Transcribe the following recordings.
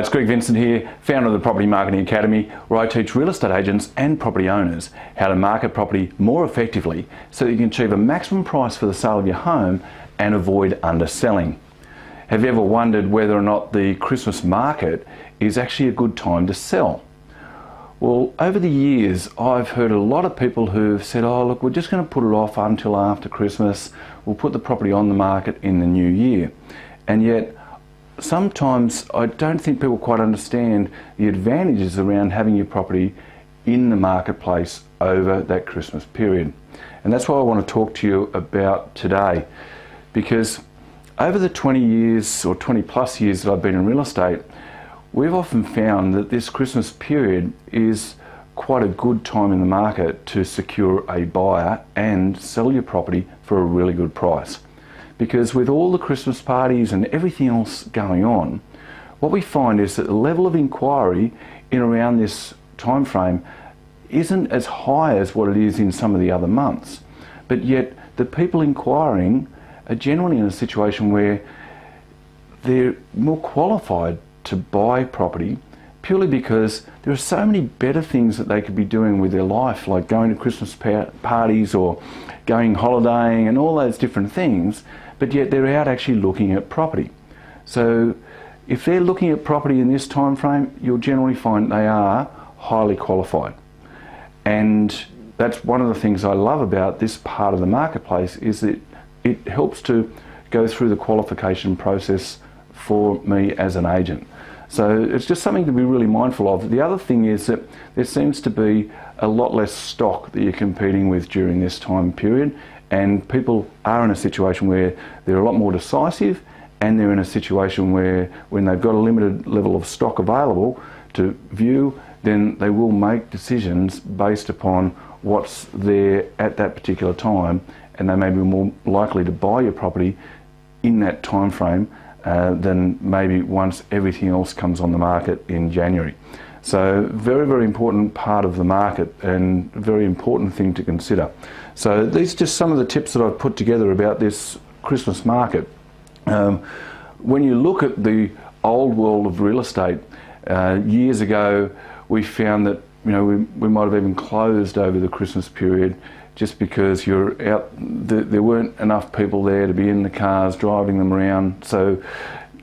it's Greg Vincent here, founder of the Property Marketing Academy, where I teach real estate agents and property owners how to market property more effectively so that you can achieve a maximum price for the sale of your home and avoid underselling. Have you ever wondered whether or not the Christmas market is actually a good time to sell? Well, over the years, I've heard a lot of people who've said, oh look, we're just going to put it off until after Christmas, we'll put the property on the market in the new year. And yet, sometimes I don't think people quite understand the advantages around having your property in the marketplace over that Christmas period. And that's what I want to talk to you about today, because over the 20 years or 20 plus years that I've been in real estate, we've often found that this Christmas period is quite a good time in the market to secure a buyer and sell your property for a really good price. Because with all the Christmas parties and everything else going on, what we find is that the level of inquiry in around this time frame isn't as high as what it is in some of the other months. But yet the people inquiring are generally in a situation where they're more qualified to buy property purely because there are so many better things that they could be doing with their life, like going to Christmas parties or going holidaying and all those different things, but yet they're out actually looking at property. So if they're looking at property in this time frame, you'll generally find they are highly qualified. And that's one of the things I love about this part of the marketplace, is that it helps to go through the qualification process for me as an agent. So it's just something to be really mindful of. The other thing is that there seems to be a lot less stock that you're competing with during this time period, and people are in a situation where they're a lot more decisive, and they're in a situation where when they've got a limited level of stock available to view, then they will make decisions based upon what's there at that particular time, and they may be more likely to buy your property in that time frame than maybe once everything else comes on the market in January. So very, very important part of the market and a very important thing to consider. So these are just some of the tips that I've put together about this Christmas market. When you look at the old world of real estate, years ago we found that we might have even closed over the Christmas period just because you're out, there weren't enough people there to be in the cars driving them around. So,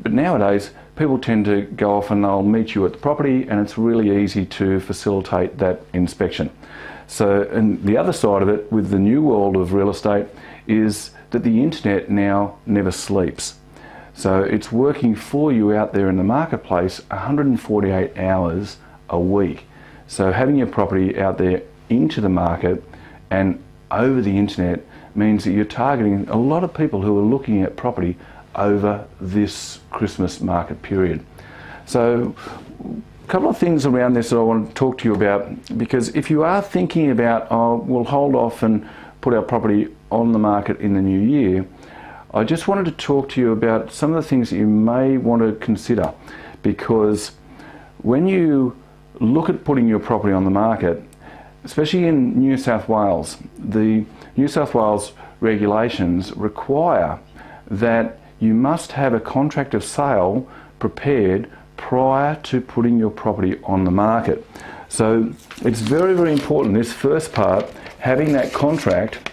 but nowadays people tend to go off and they'll meet you at the property, and it's really easy to facilitate that inspection. So, and the other side of it with the new world of real estate is that the internet now never sleeps. So it's working for you out there in the marketplace 148 hours a week. So having your property out there into the market and over the internet means that you're targeting a lot of people who are looking at property over this Christmas market period. So a couple of things around this that I want to talk to you about, because if you are thinking about, oh, we'll hold off and put our property on the market in the new year, I just wanted to talk to you about some of the things that you may want to consider. Because when you look at putting your property on the market, especially in New South Wales, the New South Wales regulations require that you must have a contract of sale prepared prior to putting your property on the market. So it's very, very important, this first part, having that contract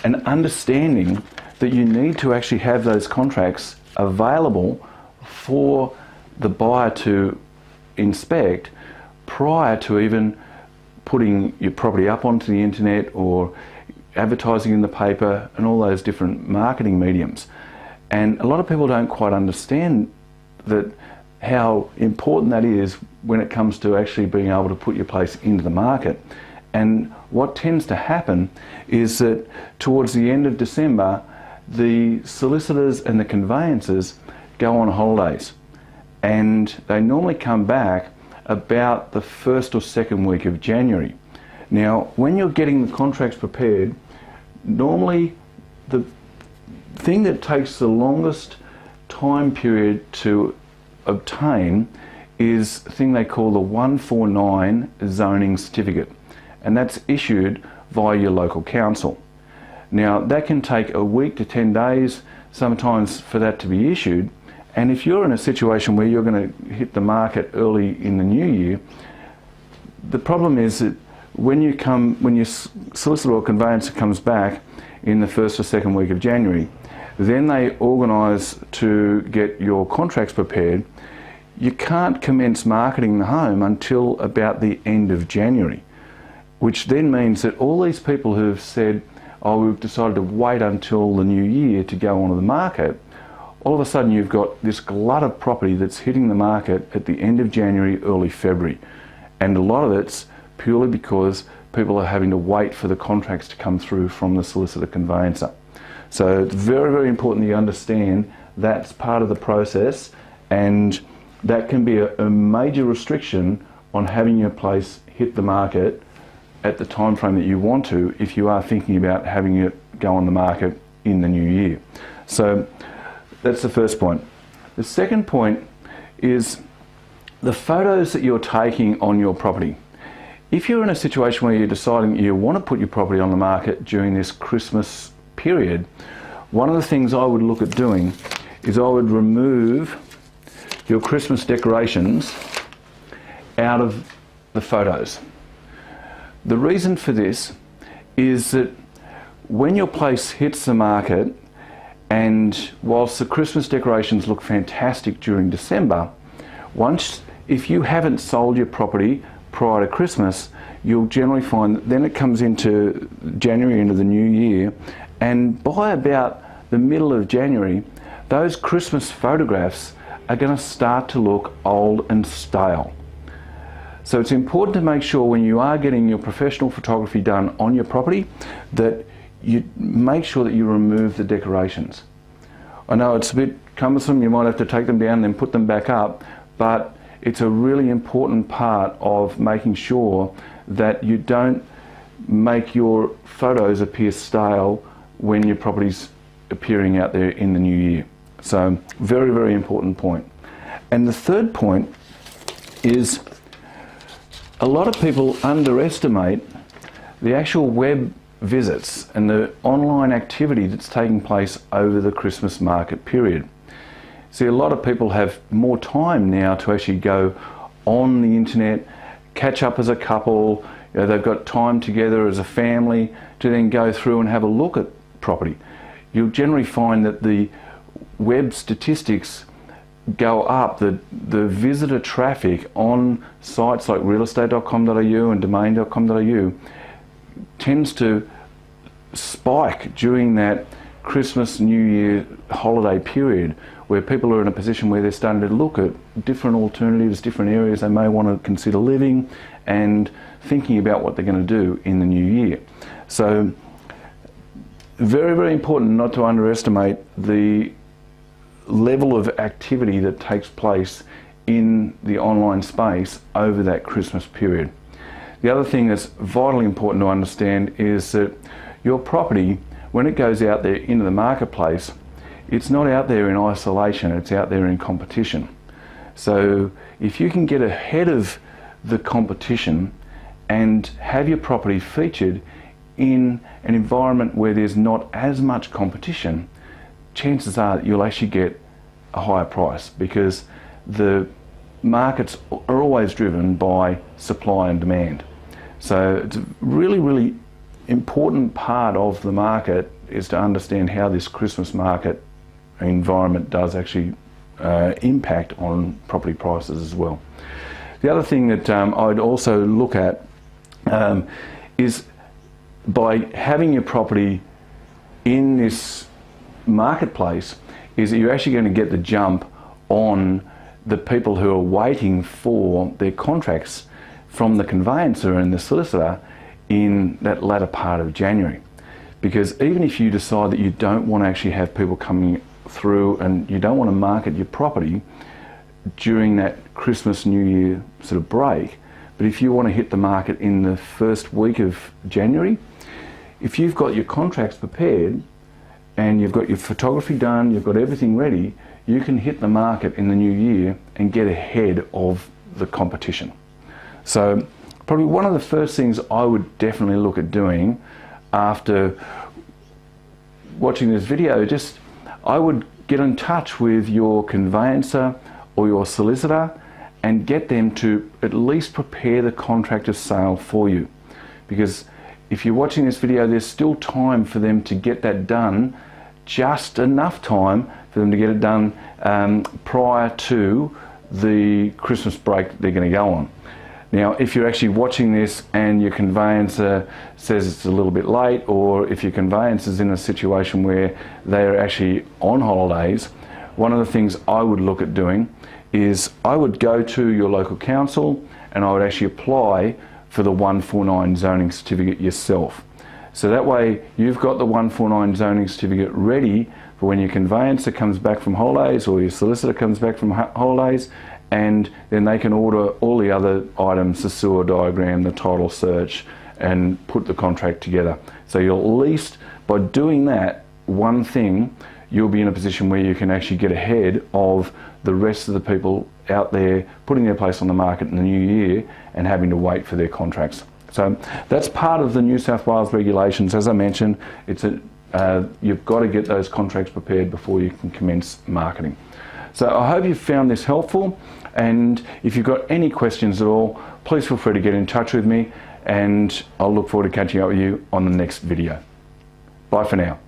and understanding that you need to actually have those contracts available for the buyer to inspect prior to even putting your property up onto the internet or advertising in the paper and all those different marketing mediums. And a lot of people don't quite understand that how important that is when it comes to actually being able to put your place into the market. And what tends to happen is that towards the end of December, the solicitors and the conveyancers go on holidays, and they normally come back about the first or second week of January. Now, when you're getting the contracts prepared, normally the thing that takes the longest time period to obtain is a thing they call the 149 zoning certificate, and that's issued via your local council. Now, that can take a week to 10 days sometimes for that to be issued, And if you're in a situation where you're going to hit the market early in the new year, the problem is that when your solicitor or conveyancer comes back in the first or second week of January, then they organise to get your contracts prepared. You can't commence marketing the home until about the end of January, which then means that all these people who have said, oh, we've decided to wait until the new year to go onto the market, all of a sudden you've got this glut of property that's hitting the market at the end of January, early February. And a lot of it's purely because people are having to wait for the contracts to come through from the solicitor conveyancer. So it's very, very important that you understand that's part of the process, and that can be a major restriction on having your place hit the market at the time frame that you want to, if you are thinking about having it go on the market in the new year. So that's the first point. The second point is the photos that you're taking on your property. If you're in a situation where you're deciding you want to put your property on the market during this Christmas period, one of the things I would look at doing is I would remove your Christmas decorations out of the photos. The reason for this is that when your place hits the market, and whilst the Christmas decorations look fantastic during December, if you haven't sold your property prior to Christmas, you'll generally find that then it comes into January, into the new year, and by about the middle of January, those Christmas photographs are going to start to look old and stale. So it's important to make sure when you are getting your professional photography done on your property that you make sure that you remove the decorations. I know it's a bit cumbersome, you might have to take them down and then put them back up, but it's a really important part of making sure that you don't make your photos appear stale when your property's appearing out there in the new year. So very, very important point. And the third point is a lot of people underestimate the actual web visits and the online activity that's taking place over the Christmas market period. See, a lot of people have more time now to actually go on the internet, catch up as a couple, they've got time together as a family to then go through and have a look at property. You'll generally find that the web statistics go up, the visitor traffic on sites like realestate.com.au and domain.com.au tends to spike during that Christmas, New Year holiday period, where people are in a position where they're starting to look at different alternatives, different areas they may want to consider living, and thinking about what they're going to do in the new year. So very, very important not to underestimate the level of activity that takes place in the online space over that Christmas period. The other thing that's vitally important to understand is that your property, when it goes out there into the marketplace, it's not out there in isolation, it's out there in competition. So if you can get ahead of the competition and have your property featured in an environment where there's not as much competition, chances are that you'll actually get a higher price, because the markets are always driven by supply and demand. So it's a really, really important part of the market is to understand how this Christmas market environment does actually impact on property prices as well. The other thing that I'd also look at is by having your property in this marketplace, is that you're actually going to get the jump on the people who are waiting for their contracts from the conveyancer and the solicitor in that latter part of January. Because even if you decide that you don't want to actually have people coming through and you don't want to market your property during that Christmas, New Year sort of break, but if you want to hit the market in the first week of January, if you've got your contracts prepared and you've got your photography done, you've got everything ready, you can hit the market in the new year and get ahead of the competition. So probably one of the first things I would definitely look at doing after watching this video, I would get in touch with your conveyancer or your solicitor and get them to at least prepare the contract of sale for you. Because if you're watching this video, there's still time for them to get that done, just enough time for them to get it done prior to the Christmas break they're going to go on. Now, if you're actually watching this and your conveyancer says it's a little bit late, or if your conveyancer is in a situation where they're actually on holidays, one of the things I would look at doing is I would go to your local council and I would actually apply for the 149 zoning certificate yourself. So that way you've got the 149 zoning certificate ready for when your conveyancer comes back from holidays or your solicitor comes back from holidays, and then they can order all the other items, the sewer diagram, the title search, and put the contract together. So you'll at least, by doing that one thing, you'll be in a position where you can actually get ahead of the rest of the people out there putting their place on the market in the new year and having to wait for their contracts. So that's part of the New South Wales regulations. As I mentioned, you've got to get those contracts prepared before you can commence marketing. So I hope you've found this helpful, and if you've got any questions at all, please feel free to get in touch with me, and I'll look forward to catching up with you on the next video. Bye for now.